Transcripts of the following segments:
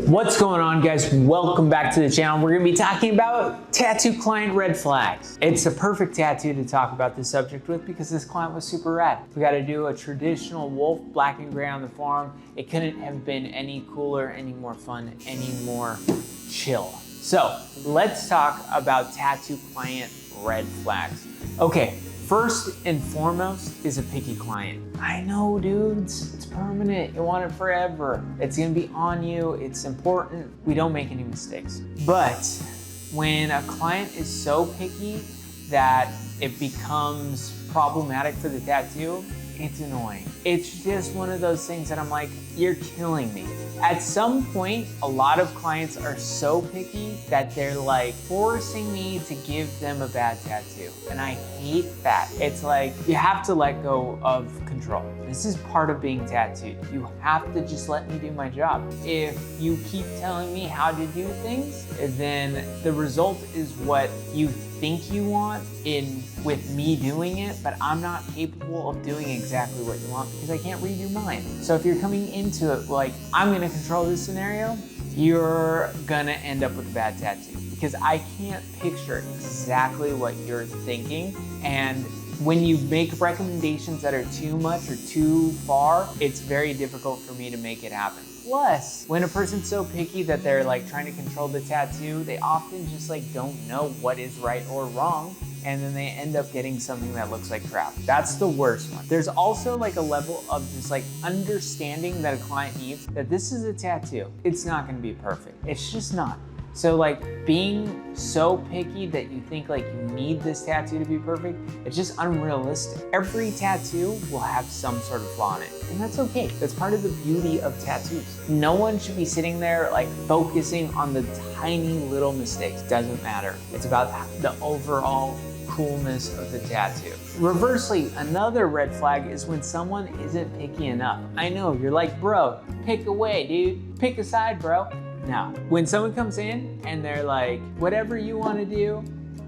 What's going on, guys? Welcome back to the channel. We're gonna be talking about tattoo client red flags. It's a perfect tattoo to talk about this subject with because this client was super rad. We got to do a traditional wolf black and gray on the forearm. It couldn't have been any cooler, any more fun, any more chill. So let's talk about tattoo client red flags. Okay. First and foremost is a picky client. I know, dudes, it's permanent. You want it forever. It's gonna be on you. It's important. We don't make any mistakes. But when a client is so picky that it becomes problematic for the tattoo, it's annoying. It's just one of those things that I'm like, you're killing me. At some point, a lot of clients are so picky that they're like forcing me to give them a bad tattoo. And I hate that. It's like, you have to let go of control. This is part of being tattooed. You have to just let me do my job. If you keep telling me how to do things, then the result is what you think you want with me doing it, but I'm not capable of doing exactly what you want because I can't read your mind. So if you're coming into it like, I'm gonna control this scenario, you're gonna end up with a bad tattoo because I can't picture exactly what you're thinking. And when you make recommendations that are too much or too far, it's very difficult for me to make it happen. Plus, when a person's so picky that they're like trying to control the tattoo, they often just like don't know what is right or wrong, and then they end up getting something that looks like crap. That's the worst one. There's also like a level of just like understanding that a client needs that this is a tattoo. It's not gonna be perfect. It's just not. So like being so picky that you think like you need this tattoo to be perfect, it's just unrealistic. Every tattoo will have some sort of flaw in it, and that's okay. That's part of the beauty of tattoos. No one should be sitting there like focusing on the tiny little mistakes. Doesn't matter. It's about the overall coolness of the tattoo. Reversely, another red flag is when someone isn't picky enough. I know, you're like, bro, pick away, dude. Pick a side, bro. No. When someone comes in and they're like, whatever you want to do,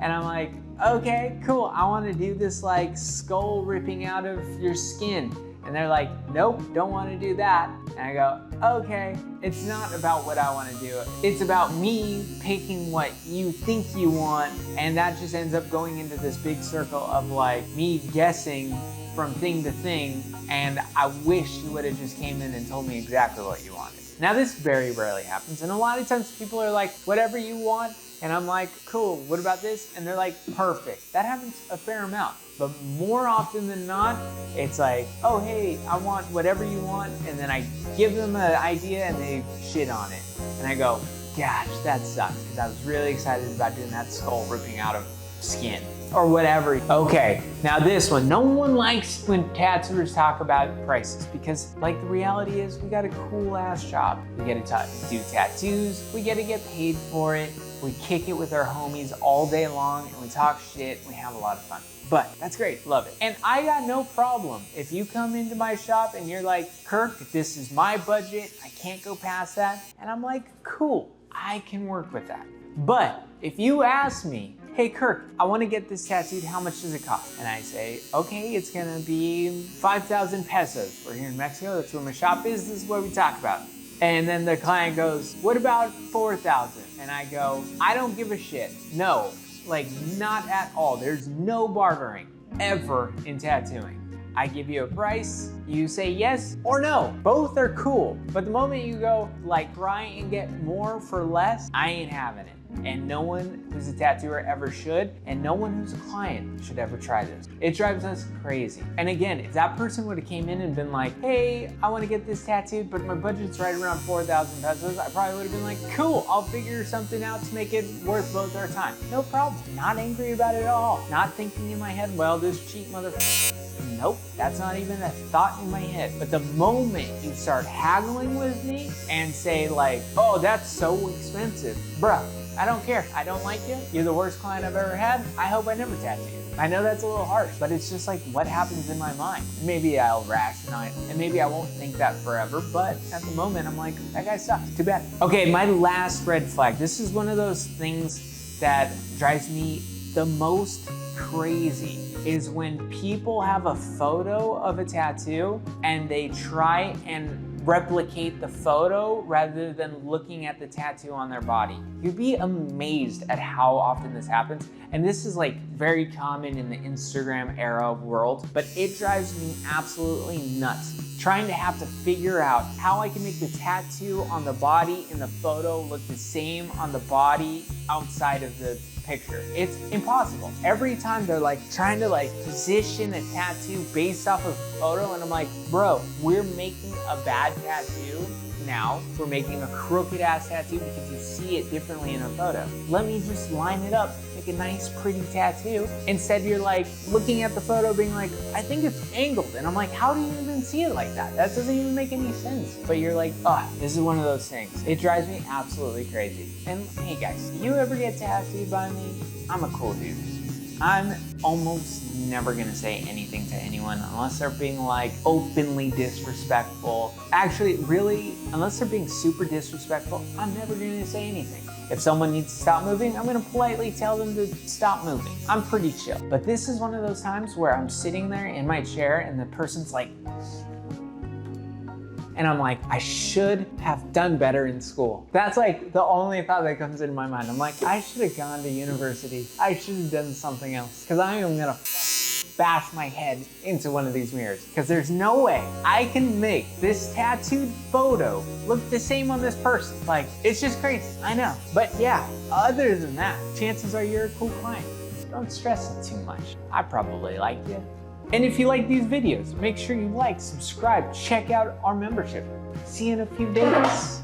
and I'm like, okay, cool, I want to do this like skull ripping out of your skin. And they're like, nope, don't want to do that. And I go, okay, it's not about what I want to do. It's about me picking what you think you want. And that just ends up going into this big circle of like me guessing from thing to thing. And I wish you would have just came in and told me exactly what you wanted. Now this very rarely happens. And a lot of times people are like, whatever you want. And I'm like, cool, what about this? And they're like, perfect. That happens a fair amount. But more often than not, it's like, oh, hey, I want whatever you want. And then I give them an idea and they shit on it. And I go, gosh, that sucks. Because I was really excited about doing that skull ripping out of skin or whatever. Okay, now this one. No one likes when tattooers talk about prices because like the reality is we got a cool ass job. We get to do tattoos. We get to get paid for it. We kick it with our homies all day long and we talk shit. We have a lot of fun. But that's great, love it. And I got no problem. If you come into my shop and you're like, Kirk, this is my budget, I can't go past that. And I'm like, cool, I can work with that. But if you ask me, hey Kirk, I wanna get this tattooed, how much does it cost? And I say, okay, it's gonna be 5,000 pesos. We're here in Mexico, that's where my shop is, this is what we talk about. And then the client goes, what about 4,000? And I go, I don't give a shit, no. Like, not at all. There's no bartering ever in tattooing. I give you a price, you say yes or no. Both are cool. But the moment you go, like, try and get more for less, I ain't having it. And no one who's a tattooer ever should, and no one who's a client should ever try this. It drives us crazy. And again, if that person would have came in and been like, hey, I want to get this tattooed, but my budget's right around 4,000 pesos, I probably would have been like, cool, I'll figure something out to make it worth both our time. No problem. Not angry about it at all. Not thinking in my head, well, this cheap motherfucker. Nope, that's not even a thought in my head. But the moment you start haggling with me and say like, oh, that's so expensive, bruh, I don't care. I don't like you. You're the worst client I've ever had. I hope I never tattoo you. I know that's a little harsh, but it's just like what happens in my mind. Maybe I'll rationalize and maybe I won't think that forever, but at the moment I'm like, that guy sucks, too bad. Okay, my last red flag. This is one of those things that drives me the most crazy is when people have a photo of a tattoo and they try and replicate the photo rather than looking at the tattoo on their body. You'd be amazed at how often this happens. And this is like very common in the Instagram era world, but it drives me absolutely nuts. Trying to have to figure out how I can make the tattoo on the body in the photo look the same on the body outside of the picture. It's impossible. Every time they're like trying to like position a tattoo based off of a photo, and I'm like, bro, we're making a bad tattoo now. We're making a crooked ass tattoo because you see it differently in a photo. Let me just line it up, make a nice pretty tattoo. Instead you're like looking at the photo being like, I think it's angled. And I'm like, how do you even see it like that? That doesn't even make any sense. But you're like, oh, this is one of those things. It drives me absolutely crazy. And hey guys, you ever get tattooed by me? I'm a cool dude. I'm almost never gonna say anything to anyone unless they're being like openly disrespectful. Actually, really, unless they're being super disrespectful, I'm never gonna say anything. If someone needs to stop moving, I'm gonna politely tell them to stop moving. I'm pretty chill. But this is one of those times where I'm sitting there in my chair and the person's like, and I'm like, I should have done better in school. That's like the only thought that comes into my mind. I'm like, I should have gone to university. I should have done something else, because I am gonna bash my head into one of these mirrors, because there's no way I can make this tattooed photo look the same on this person. Like, it's just crazy, I know. But yeah, other than that, chances are you're a cool client. Don't stress it too much. I probably like you. And if you like these videos, make sure you like, subscribe, check out our membership. See you in a few days.